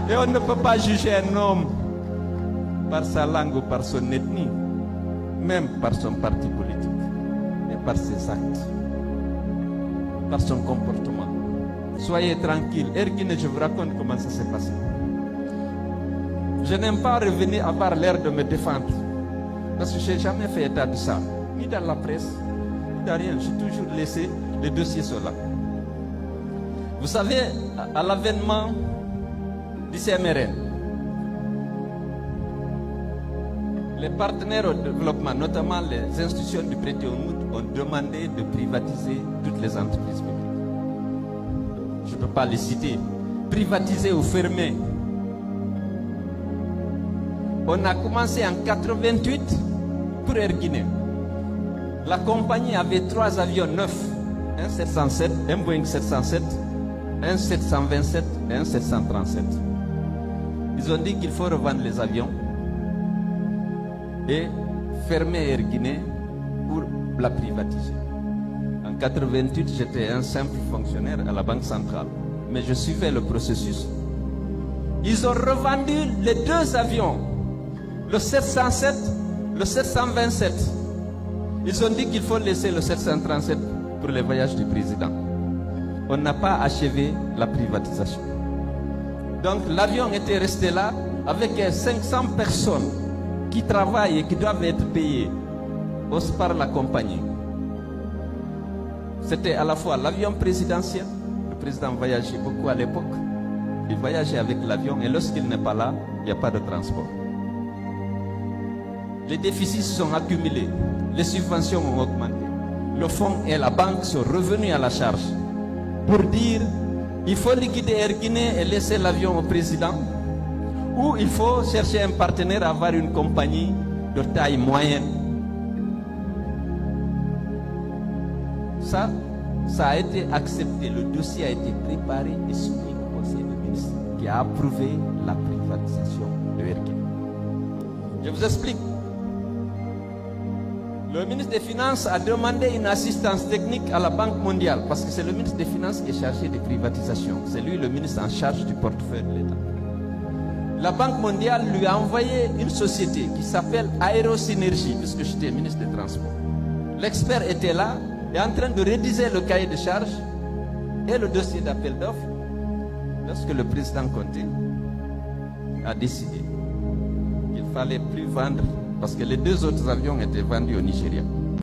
Et on ne peut pas juger un homme par sa langue ou par son ethnie, même par son parti politique, mais par ses actes, par son comportement. Soyez tranquille. Erguine, je vous raconte comment ça s'est passé. Je n'aime pas revenir avoir l'air de me défendre, parce que je n'ai jamais fait état de ça, ni dans la presse, ni dans rien. J'ai toujours laissé les dossiers sur là. Vous savez, à l'avènement du CMRN, les partenaires au développement, notamment les institutions du Bretton Woods, ont demandé de privatiser toutes les entreprises publiques. Je ne peux pas les citer. Privatiser ou fermer. On a commencé en 88 pour Air Guinée. La compagnie avait 3 avions neufs, un 707, un Boeing 707, un 727 et un 737. Ils ont dit qu'il faut revendre les avions et fermer Air Guinée pour la privatiser. En 88, j'étais un simple fonctionnaire à la Banque centrale, mais je suivais le processus. Ils ont revendu les 2 avions, le 707, le 727. Ils ont dit qu'il faut laisser le 737 pour les voyages du président. On n'a pas achevé la privatisation. Donc l'avion était resté là avec 500 personnes qui travaillent et qui doivent être payées par la compagnie. C'était à la fois l'avion présidentiel, le président voyageait beaucoup à l'époque, il voyageait avec l'avion et lorsqu'il n'est pas là, il n'y a pas de transport. Les déficits se sont accumulés, les subventions ont augmenté. Le fonds et la banque sont revenus à la charge pour dire il faut liquider Air Guinée et laisser l'avion au président, ou il faut chercher un partenaire à avoir une compagnie de taille moyenne. Ça a été accepté, le dossier a été préparé et soumis au Conseil des ministres qui a approuvé la privatisation de Air Guinée. Je vous explique. Le ministre des Finances a demandé une assistance technique à la Banque mondiale parce que c'est le ministre des Finances qui est chargé des privatisations. C'est lui le ministre en charge du portefeuille de l'État. La Banque mondiale lui a envoyé une société qui s'appelle Aérosynergie, puisque j'étais ministre des Transports. L'expert était là et en train de rédiger le cahier de charges et le dossier d'appel d'offres lorsque le président Conté a décidé qu'il ne fallait plus vendre parce que les 2 autres avions étaient vendus au Nigeria.